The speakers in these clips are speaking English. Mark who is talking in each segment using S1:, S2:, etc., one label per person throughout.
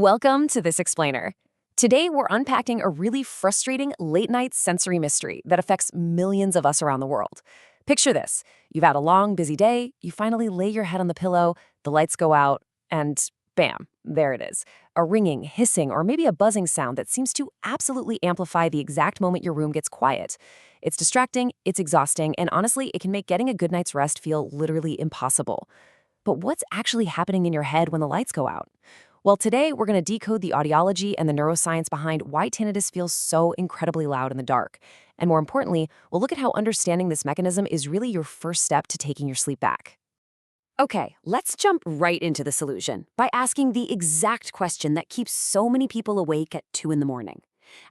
S1: Welcome to This Explainer. Today, we're unpacking a really frustrating late-night sensory mystery that affects millions of us around the world. Picture this. You've had a long, busy day, you finally lay your head on the pillow, the lights go out, and bam, there it is. A ringing, hissing, or maybe a buzzing sound that seems to absolutely amplify the exact moment your room gets quiet. It's distracting, it's exhausting, and honestly, it can make getting a good night's rest feel literally impossible. But what's actually happening in your head when the lights go out? Well, today we're going to decode the audiology and the neuroscience behind why tinnitus feels so incredibly loud in the dark. And more importantly, we'll look at how understanding this mechanism is really your first step to taking your sleep back. Okay, let's jump right into the solution by asking the exact question that keeps so many people awake at 2 in the morning.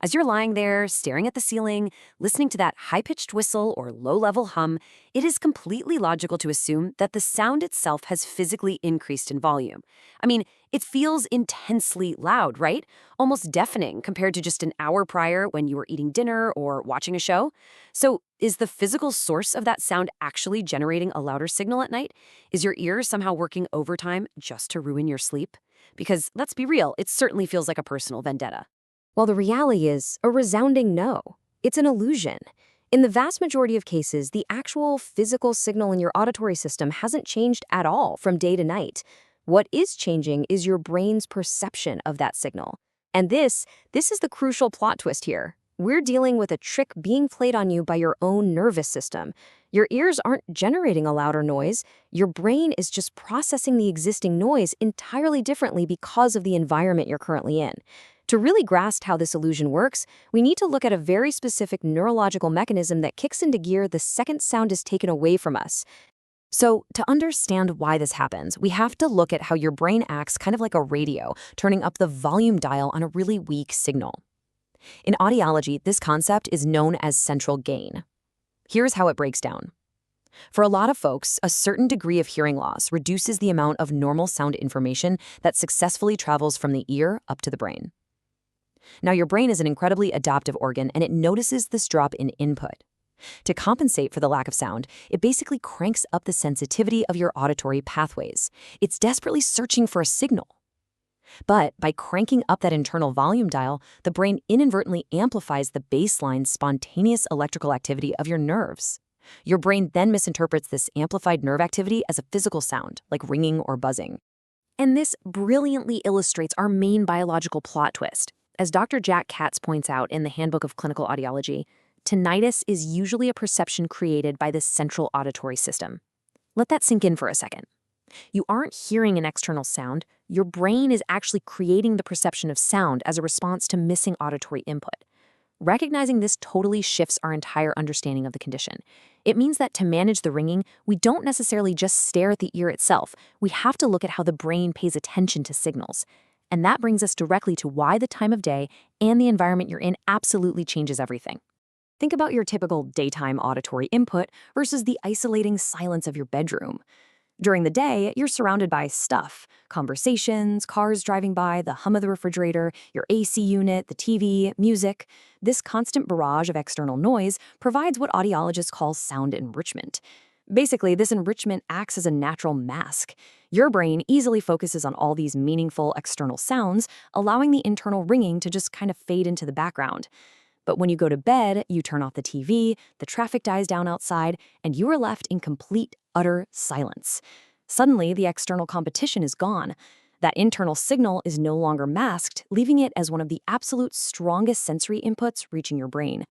S1: As you're lying there, staring at the ceiling, listening to that high-pitched whistle or low-level hum, it is completely logical to assume that the sound itself has physically increased in volume. I mean, it feels intensely loud, right? Almost deafening compared to just an hour prior when you were eating dinner or watching a show. So, is the physical source of that sound actually generating a louder signal at night? Is your ear somehow working overtime just to ruin your sleep? Because, let's be real, it certainly feels like a personal vendetta.
S2: Well, the reality is a resounding no. It's an illusion. In the vast majority of cases, the actual physical signal in your auditory system hasn't changed at all from day to night. What is changing is your brain's perception of that signal. And this is the crucial plot twist here. We're dealing with a trick being played on you by your own nervous system. Your ears aren't generating a louder noise. Your brain is just processing the existing noise entirely differently because of the environment you're currently in. To really grasp how this illusion works, we need to look at a very specific neurological mechanism that kicks into gear the second sound is taken away from us. So, to understand why this happens, we have to look at how your brain acts kind of like a radio, turning up the volume dial on a really weak signal. In audiology, this concept is known as central gain. Here's how it breaks down. For a lot of folks, a certain degree of hearing loss reduces the amount of normal sound information that successfully travels from the ear up to the brain. Now, your brain is an incredibly adaptive organ, and it notices this drop in input. To compensate for the lack of sound, it basically cranks up the sensitivity of your auditory pathways. It's desperately searching for a signal. But by cranking up that internal volume dial, the brain inadvertently amplifies the baseline spontaneous electrical activity of your nerves. Your brain then misinterprets this amplified nerve activity as a physical sound, like ringing or buzzing. And this brilliantly illustrates our main biological plot twist. As Dr. Jack Katz points out in the Handbook of Clinical Audiology, tinnitus is usually a perception created by the central auditory system. Let that sink in for a second. You aren't hearing an external sound. Your brain is actually creating the perception of sound as a response to missing auditory input. Recognizing this totally shifts our entire understanding of the condition. It means that to manage the ringing, we don't necessarily just stare at the ear itself. We have to look at how the brain pays attention to signals. And that brings us directly to why the time of day and the environment you're in absolutely changes everything. Think about your typical daytime auditory input versus the isolating silence of your bedroom. During the day, you're surrounded by stuff: conversations, cars driving by, the hum of the refrigerator, your AC unit, the TV, music. This constant barrage of external noise provides what audiologists call sound enrichment. Basically, this enrichment acts as a natural mask. Your brain easily focuses on all these meaningful external sounds, allowing the internal ringing to just kind of fade into the background. But when you go to bed, you turn off the TV, the traffic dies down outside, and you are left in complete, utter silence. Suddenly, the external competition is gone. That internal signal is no longer masked, leaving it as one of the absolute strongest sensory inputs reaching your brain.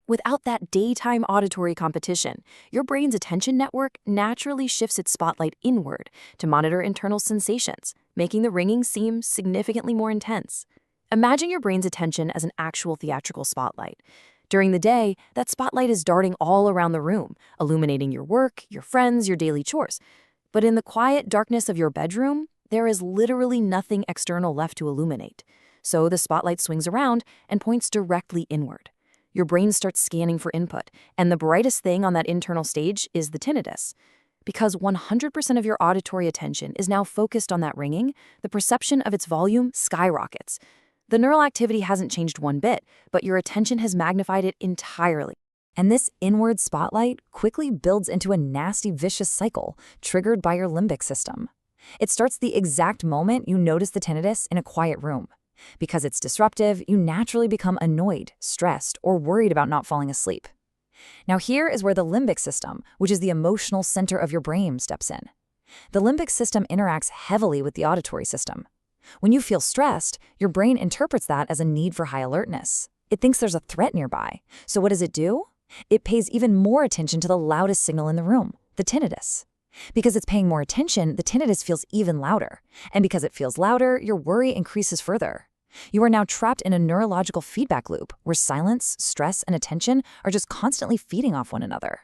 S2: Without that daytime auditory competition, your brain's attention network naturally shifts its spotlight inward to monitor internal sensations, making the ringing seem significantly more intense. Imagine your brain's attention as an actual theatrical spotlight. During the day, that spotlight is darting all around the room, illuminating your work, your friends, your daily chores. But in the quiet darkness of your bedroom, there is literally nothing external left to illuminate. So the spotlight swings around and points directly inward. Your brain starts scanning for input, and the brightest thing on that internal stage is the tinnitus. Because 100% of your auditory attention is now focused on that ringing, the perception of its volume skyrockets. The neural activity hasn't changed one bit, but your attention has magnified it entirely. And this inward spotlight quickly builds into a nasty, vicious cycle triggered by your limbic system.
S3: It starts the exact moment you notice the tinnitus in a quiet room. Because it's disruptive, you naturally become annoyed, stressed, or worried about not falling asleep. Now here is where the limbic system, which is the emotional center of your brain, steps in. The limbic system interacts heavily with the auditory system. When you feel stressed, your brain interprets that as a need for high alertness. It thinks there's a threat nearby. So what does it do? It pays even more attention to the loudest signal in the room, the tinnitus. Because it's paying more attention, the tinnitus feels even louder. And because it feels louder, your worry increases further. You are now trapped in a neurological feedback loop where silence, stress, and attention are just constantly feeding off one another.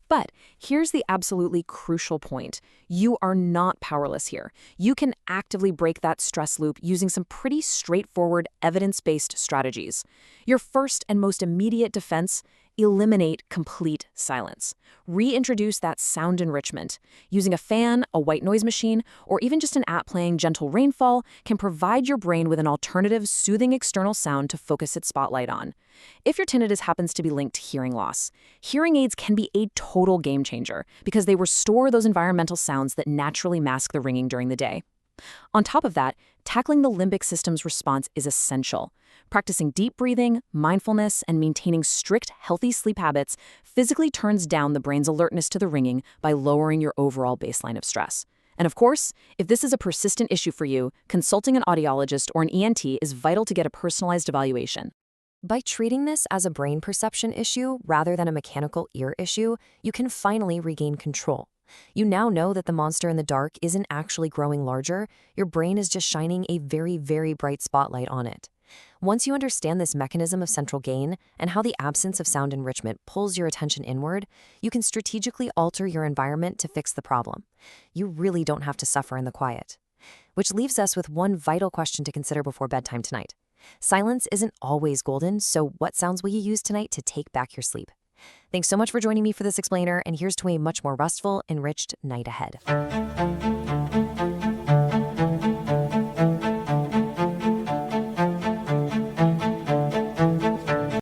S1: But here's the absolutely crucial point. You are not powerless here. You can actively break that stress loop using some pretty straightforward, evidence-based strategies. Your first and most immediate defense: eliminate complete silence. Reintroduce that sound enrichment. Using a fan, a white noise machine, or even just an app playing gentle rainfall can provide your brain with an alternative, soothing external sound to focus its spotlight on. If your tinnitus happens to be linked to hearing loss, hearing aids can be a total game changer because they restore those environmental sounds that naturally mask the ringing during the day. On top of that, tackling the limbic system's response is essential. Practicing deep breathing, mindfulness, and maintaining strict, healthy sleep habits physically turns down the brain's alertness to the ringing by lowering your overall baseline of stress. And of course, if this is a persistent issue for you, consulting an audiologist or an ENT is vital to get a personalized evaluation.
S2: By treating this as a brain perception issue rather than a mechanical ear issue, you can finally regain control. You now know that the monster in the dark isn't actually growing larger, your brain is just shining a very, very bright spotlight on it. Once you understand this mechanism of central gain and how the absence of sound enrichment pulls your attention inward, you can strategically alter your environment to fix the problem. You really don't have to suffer in the quiet. Which leaves us with one vital question to consider before bedtime tonight. Silence isn't always golden, so what sounds will you use tonight to take back your sleep? Thanks so much for joining me for this explainer, and here's to a much more restful, enriched night ahead.